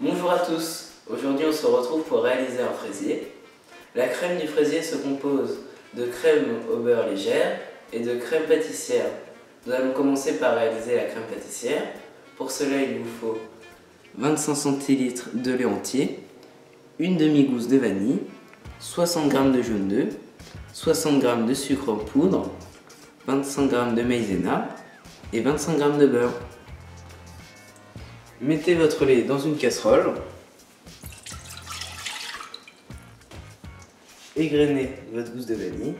Bonjour à tous, aujourd'hui on se retrouve pour réaliser un fraisier. La crème du fraisier se compose de crème au beurre légère et de crème pâtissière. Nous allons commencer par réaliser la crème pâtissière. Pour cela il vous faut 25 cl de lait entier, une demi-gousse de vanille, 60 g de jaune d'œuf, 60 g de sucre en poudre, 25 g de maïzena et 25 g de beurre. Mettez votre lait dans une casserole. Égrenez votre gousse de vanille.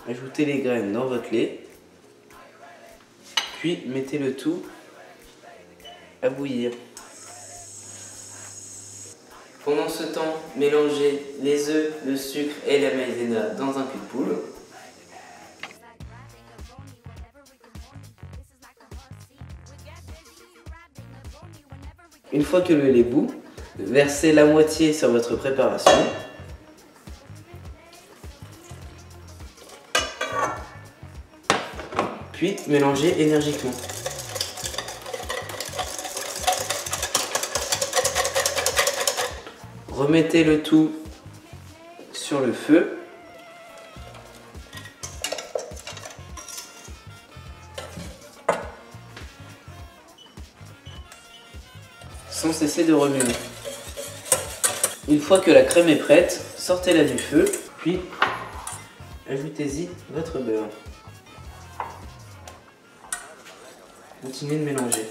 Ajoutez les graines dans votre lait. Puis mettez le tout à bouillir. Pendant ce temps, mélangez les œufs, le sucre et la maïzena dans un cul de poule. Une fois que le lait bout, versez la moitié sur votre préparation. Puis mélangez énergiquement. Remettez le tout sur le feu. Sans cesser de remuer. Une fois que la crème est prête, sortez-la du feu, puis ajoutez-y votre beurre. Continuez de mélanger.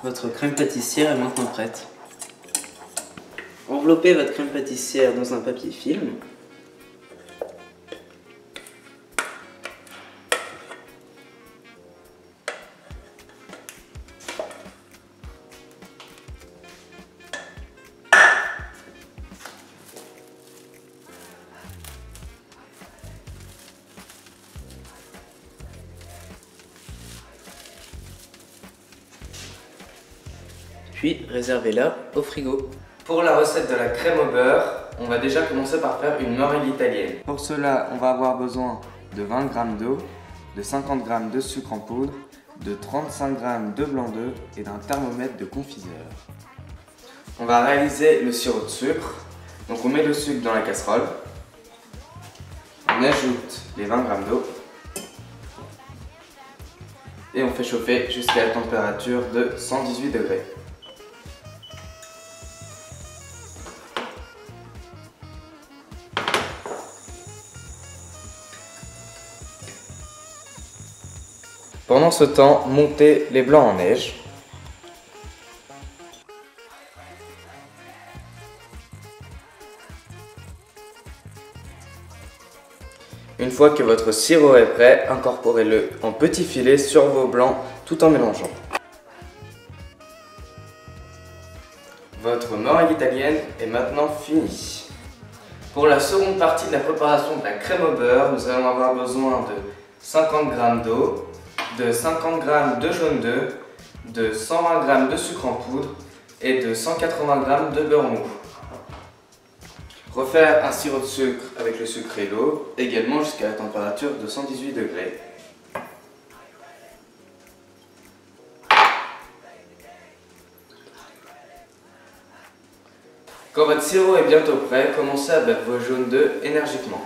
Votre crème pâtissière est maintenant prête. Enveloppez votre crème pâtissière dans un papier film. Puis réservez-la au frigo. Pour la recette de la crème au beurre, on va déjà commencer par faire une meringue italienne. Pour cela, on va avoir besoin de 20 g d'eau, de 50 g de sucre en poudre, de 35 g de blanc d'œuf et d'un thermomètre de confiseur. On va réaliser le sirop de sucre. Donc on met le sucre dans la casserole. On ajoute les 20 g d'eau. Et on fait chauffer jusqu'à la température de 118 degrés. Pendant ce temps, montez les blancs en neige. Une fois que votre sirop est prêt, incorporez-le en petits filets sur vos blancs tout en mélangeant. Votre meringue italienne est maintenant finie. Pour la seconde partie de la préparation de la crème au beurre, nous allons avoir besoin de 50 g d'eau, de 50 g de jaune d'œuf, de 120 g de sucre en poudre et de 180 g de beurre mou. Refaire un sirop de sucre avec le sucre et l'eau, également jusqu'à la température de 118 degrés. Quand votre sirop est bientôt prêt, commencez à battre vos jaunes d'œufs énergiquement.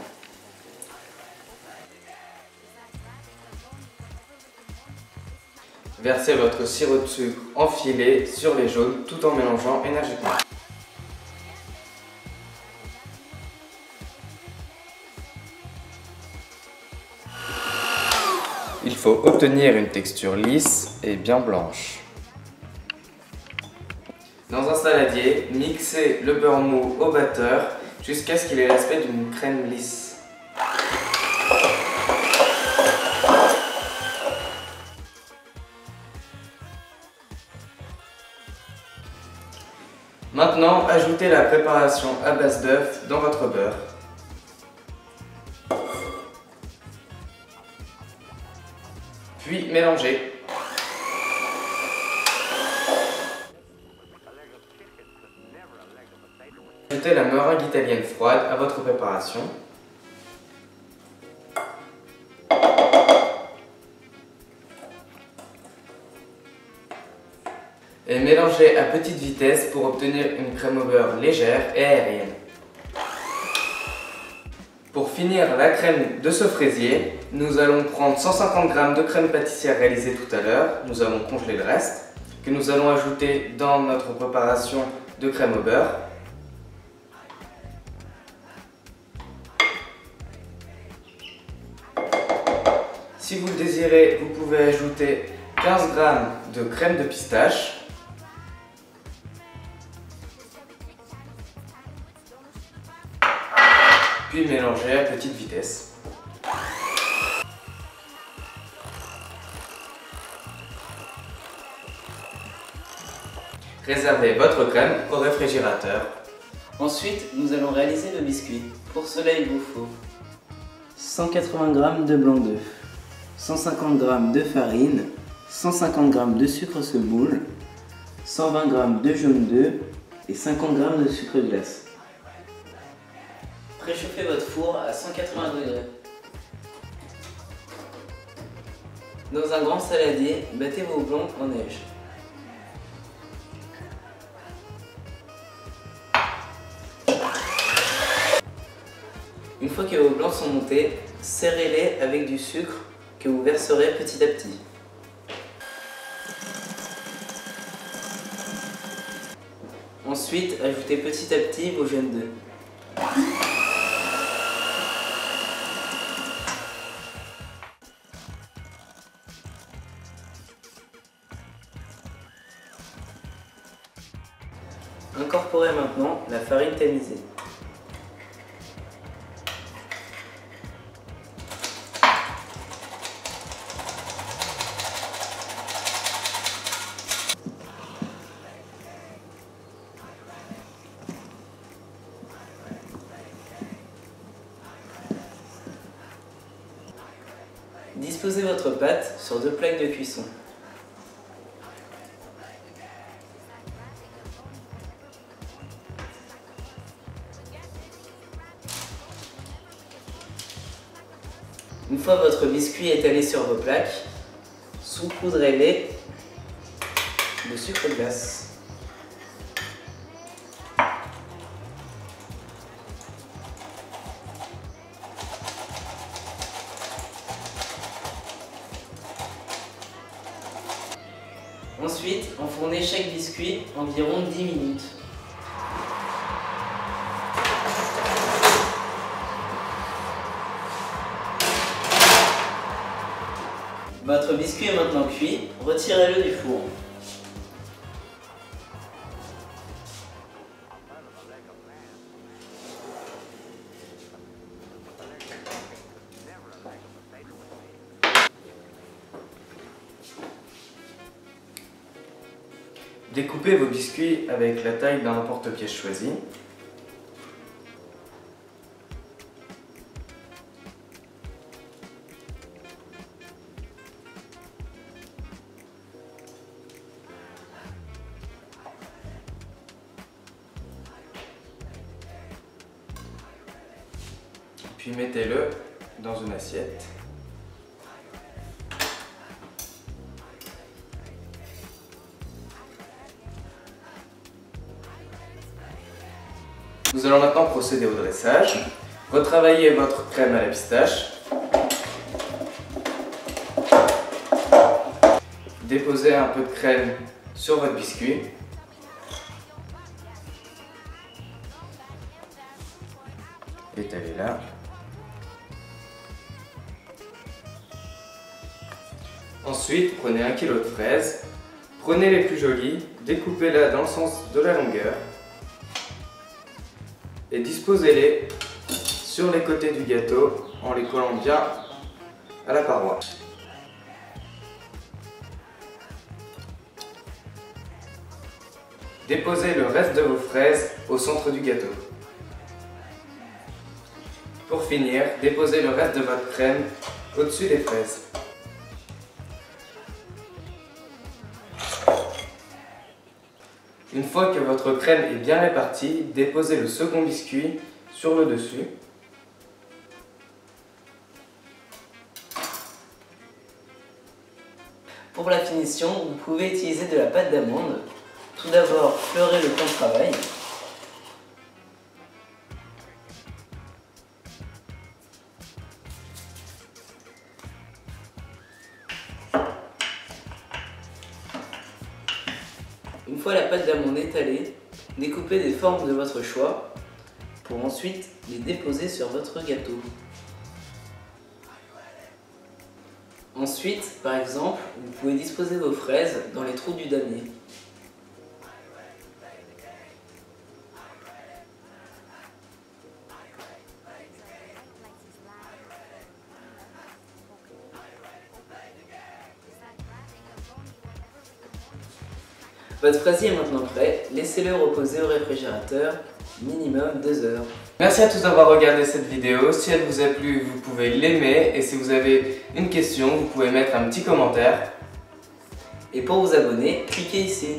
Versez votre sirop de sucre enfilé sur les jaunes tout en mélangeant énergiquement. Il faut obtenir une texture lisse et bien blanche. Dans un saladier, mixez le beurre mou au batteur jusqu'à ce qu'il ait l'aspect d'une crème lisse. Maintenant, ajoutez la préparation à base d'œuf dans votre beurre. Puis mélangez. Ajoutez la meringue italienne froide à votre préparation. et mélangez à petite vitesse pour obtenir une crème au beurre légère et aérienne. Pour finir la crème de ce fraisier, nous allons prendre 150 g de crème pâtissière réalisée tout à l'heure. Nous allons congeler le reste, que nous allons ajouter dans notre préparation de crème au beurre. Si vous le désirez, vous pouvez ajouter 15 g de crème de pistache. Puis mélanger à petite vitesse. Réservez votre crème au réfrigérateur. Ensuite, nous allons réaliser le biscuit. Pour cela, il vous faut 180 g de blanc d'œuf, 150 g de farine, 150 g de sucre semoule, 120 g de jaune d'œuf et 50 g de sucre glace. Préchauffez votre four à 180 degrés. Dans un grand saladier, battez vos blancs en neige. Une fois que vos blancs sont montés, serrez-les avec du sucre que vous verserez petit à petit. Ensuite, ajoutez petit à petit vos jaunes d'œufs. Incorporez maintenant la farine tamisée. Disposez votre pâte sur 2 plaques de cuisson. Une fois votre biscuit étalé sur vos plaques, saupoudrez-les de sucre glace. Ensuite, enfournez chaque biscuit environ 10 minutes. Votre biscuit est maintenant cuit, retirez-le du four. Découpez vos biscuits avec la taille d'un emporte-pièce choisi. Puis mettez-le dans une assiette. Nous allons maintenant procéder au dressage. Retravaillez votre crème à la pistache. Déposez un peu de crème sur votre biscuit. Étalez-la. Ensuite, prenez 1 kg de fraises. Prenez les plus jolies, découpez-la dans le sens de la longueur. Et disposez-les sur les côtés du gâteau en les collant bien à la paroi. Déposez le reste de vos fraises au centre du gâteau. Pour finir, déposez le reste de votre crème au-dessus des fraises. Une fois que votre crème est bien répartie, déposez le second biscuit sur le dessus. Pour la finition, vous pouvez utiliser de la pâte d'amande tout d'abord fleurer le plan de travail. Une fois la pâte d'amande étalée, découpez des formes de votre choix pour ensuite les déposer sur votre gâteau. Ensuite, par exemple, vous pouvez disposer vos fraises dans les trous du damier. Votre fraisier est maintenant prêt, laissez-le reposer au réfrigérateur, minimum 2 heures. Merci à tous d'avoir regardé cette vidéo. Si elle vous a plu, vous pouvez l'aimer. Et si vous avez une question, vous pouvez mettre un petit commentaire. Et pour vous abonner, cliquez ici.